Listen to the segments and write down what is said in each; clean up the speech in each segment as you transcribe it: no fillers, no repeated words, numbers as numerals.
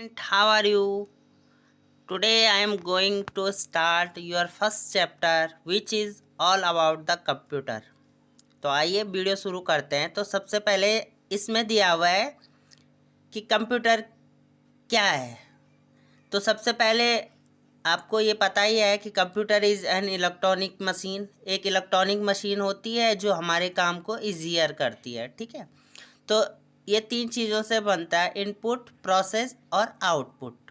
Student, how are you? Today I am going to start your first chapter which is all about the computer. तो आइए video शुरू करते हैं। तो सबसे पहले इसमें दिया हुआ है कि कंप्यूटर क्या है। तो सबसे पहले आपको ये पता ही है कि computer is an electronic machine. एक इलेक्ट्रॉनिक मशीन होती है जो हमारे काम को ईजियर करती है। ठीक है, तो ये तीन चीज़ों से बनता है, इनपुट, प्रोसेस और आउटपुट।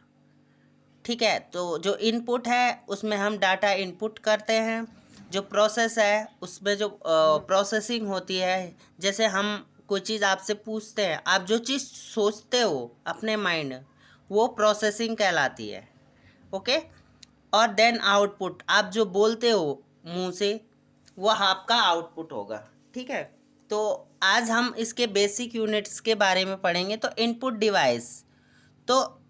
ठीक है, तो जो इनपुट है उसमें हम डाटा इनपुट करते हैं। जो प्रोसेस है उसमें जो प्रोसेसिंग होती है, जैसे हम कोई चीज़ आपसे पूछते हैं, आप जो चीज़ सोचते हो अपने माइंड, वो प्रोसेसिंग कहलाती है। ओके, और देन आउटपुट, आप जो बोलते हो मुंह से, वो आपका आउटपुट होगा। ठीक है, तो आज हम इसके बेसिक यूनिट्स के बारे में पढ़ेंगे। तो इनपुट डिवाइस, तो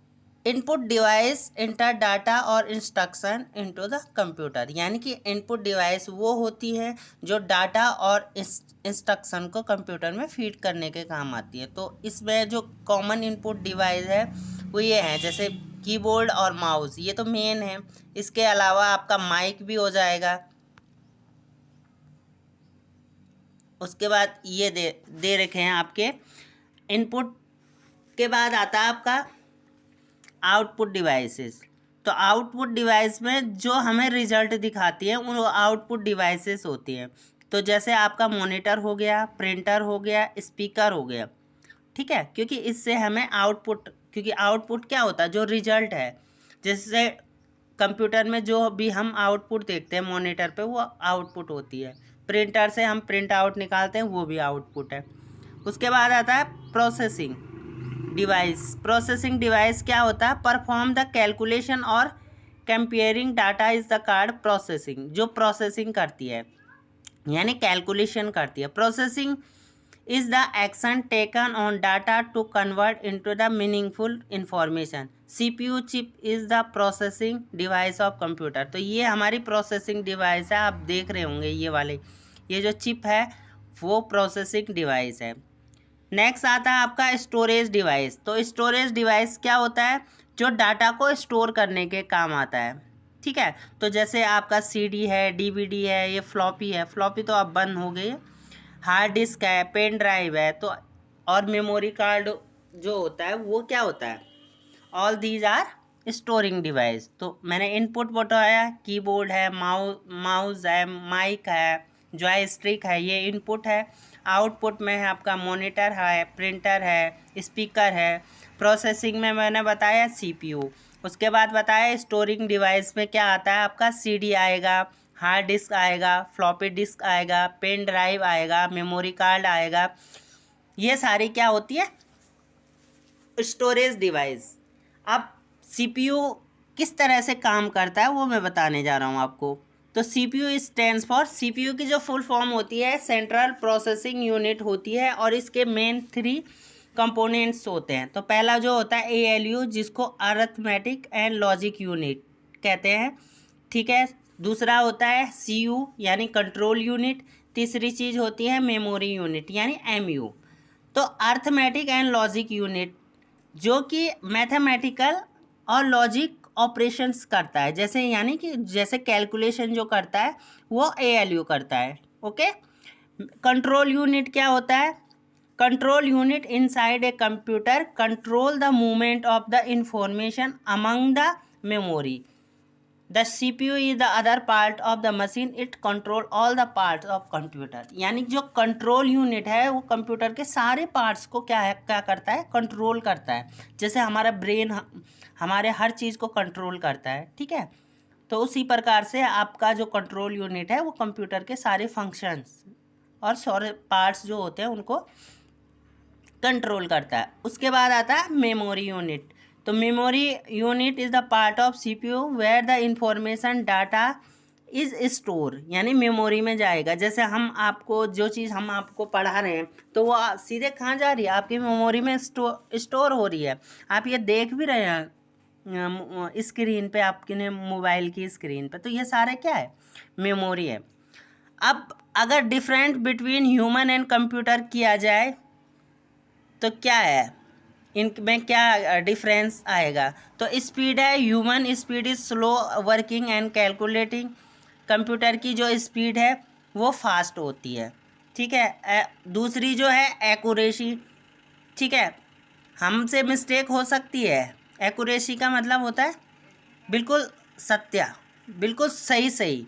इनपुट डिवाइस इंटर डाटा और इंस्ट्रक्शन इनटू द कंप्यूटर, यानी कि इनपुट डिवाइस वो होती है जो डाटा और इंस्ट्रक्शन को कंप्यूटर में फीड करने के काम आती है। तो इसमें जो कॉमन इनपुट डिवाइस है वो ये है, जैसे कीबोर्ड और माउस, ये तो मेन है। इसके अलावा आपका माइक भी हो जाएगा। उसके बाद ये दे रखे हैं आपके इनपुट के बाद आता है आपका आउटपुट डिवाइसेस। तो आउटपुट डिवाइस में जो हमें रिजल्ट दिखाती है वो आउटपुट डिवाइसेस होती हैं। तो जैसे आपका मॉनिटर हो गया, प्रिंटर हो गया, स्पीकर हो गया। ठीक है, क्योंकि इससे हमें आउटपुट, क्योंकि आउटपुट क्या होता है, जो रिजल्ट है। जैसे कंप्यूटर में जो भी हम आउटपुट देखते हैं मॉनिटर पे, वो आउटपुट होती है। प्रिंटर से हम प्रिंट आउट निकालते हैं, वो भी आउटपुट है। उसके बाद आता है प्रोसेसिंग डिवाइस। प्रोसेसिंग डिवाइस क्या होता है, परफॉर्म द कैलकुलेशन और comparing data is the card processing, जो प्रोसेसिंग करती है यानी कैलकुलेशन करती है। Processing is the action taken on data to convert into the meaningful information. CPU chip is the processing device of computer. तो ये हमारी प्रोसेसिंग डिवाइस है, आप देख रहे होंगे ये वाले, ये जो चिप है वो प्रोसेसिंग डिवाइस है। नेक्स्ट आता है आपका स्टोरेज डिवाइस। तो स्टोरेज डिवाइस क्या होता है, जो डाटा को स्टोर करने के काम आता है। ठीक है, तो जैसे आपका सीडी है, डीवीडी है, ये फ्लॉपी है, फ्लॉपी तो अब बंद हो गई है, हार्ड डिस्क है, पेन ड्राइव है, तो और मेमोरी कार्ड जो होता है वो क्या होता है, all these are storing device. तो मैंने इनपुट बताया, कीबोर्ड है, माउस है, माइक है, जॉयस्टिक है, ये इनपुट है। आउटपुट में है आपका मॉनिटर है, प्रिंटर है, स्पीकर है। प्रोसेसिंग में मैंने बताया सीपीयू। उसके बाद बताया स्टोरिंग डिवाइस में क्या आता है, आपका सीडी आएगा, हार्ड डिस्क आएगा, फ्लॉपी डिस्क आएगा, पेन ड्राइव आएगा, मेमोरी कार्ड आएगा। ये सारी क्या होती है, स्टोरेज डिवाइस। अब सीपीयू किस तरह से काम करता है वो मैं बताने जा रहा हूँ आपको। तो सीपीयू स्टैंड्स फॉर, सीपीयू की जो फुल फॉर्म होती है सेंट्रल प्रोसेसिंग यूनिट होती है, और इसके मेन 3 कंपोनेंट्स होते हैं। तो पहला जो होता है एएलयू, जिसको अरिथमेटिक एंड लॉजिक यूनिट कहते हैं। ठीक है, दूसरा होता है सीयू यानी कंट्रोल यूनिट। तीसरी चीज़ होती है मेमोरी यूनिट यानी एमयू। तो अरिथमेटिक एंड लॉजिक यूनिट जो कि मैथमेटिकल और लॉजिक ऑपरेशंस करता है, जैसे यानी कि जैसे कैलकुलेशन जो करता है वो एएलयू करता है। ओके, कंट्रोल यूनिट क्या होता है, control unit inside a computer control the movement of the information among the memory. The CPU is the other part of the machine, it control all the parts of computer. यानी जो control unit है वो computer के सारे parts को क्या करता है, कंट्रोल करता है। जैसे हमारा ब्रेन हमारे हर चीज़ को कंट्रोल करता है। ठीक है, तो उसी प्रकार से आपका जो कंट्रोल यूनिट है वो कंप्यूटर के सारे फंक्शंस और सारे पार्ट्स जो होते हैं उनको कंट्रोल करता है। उसके बाद आता है मेमोरी यूनिट। तो memory unit is the part of CPU where the information data is store, यानी मेमोरी में जाएगा। जैसे हम आपको जो चीज़ हम आपको पढ़ा रहे हैं तो वो सीधे कहाँ जा रही है, आपकी मेमोरी में स्टोर हो रही है। आप ये देख भी रहे हैं स्क्रीन पे, आपके मोबाइल की स्क्रीन पे, तो ये सारे क्या है, मेमोरी है। अब अगर different between human and computer किया जाए तो क्या है, इनमें क्या डिफरेंस आएगा। तो स्पीड है, human speed is slow working and calculating. Computer की जो स्पीड है वो फास्ट होती है, ठीक है। दूसरी जो है एक्यूरेसी, ठीक है, हमसे मिस्टेक हो सकती है। एक्यूरेसी का मतलब होता है बिल्कुल सत्य, बिल्कुल सही सही।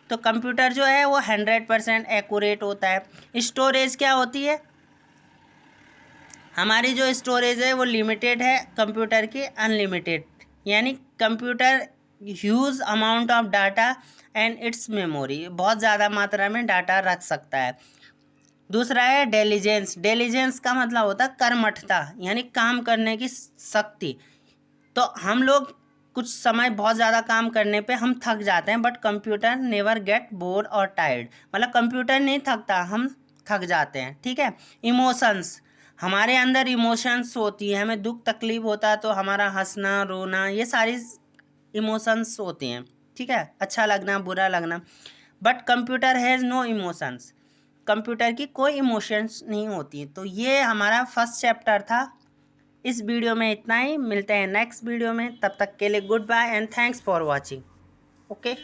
तो कंप्यूटर जो है वो 100% एक्यूरेट होता है। स्टोरेज क्या होती है, हमारी जो स्टोरेज है वो लिमिटेड है, कंप्यूटर की अनलिमिटेड। यानी computer huge amount of data and it's memory, बहुत ज़्यादा मात्रा में डाटा रख सकता है। दूसरा है डेलीजेंस। डेलीजेंस का मतलब होता है कर्मठता, यानी काम करने की शक्ति। तो हम लोग कुछ समय बहुत ज़्यादा काम करने पे हम थक जाते हैं, but computer never get bore और टायर्ड, मतलब कंप्यूटर नहीं थकता, हम थक जाते हैं, ठीक है। इमोशंस, हमारे अंदर इमोशंस होती है, हमें दुख तकलीफ होता है तो हमारा हंसना रोना ये सारी इमोशंस होती हैं, ठीक है, अच्छा लगना बुरा लगना। But computer has no emotions, computer की कोई इमोशंस नहीं होती। तो ये हमारा फर्स्ट चैप्टर था। इस वीडियो में इतना ही, मिलते हैं नेक्स्ट वीडियो में, तब तक के लिए good bye and thanks for watching. Okay.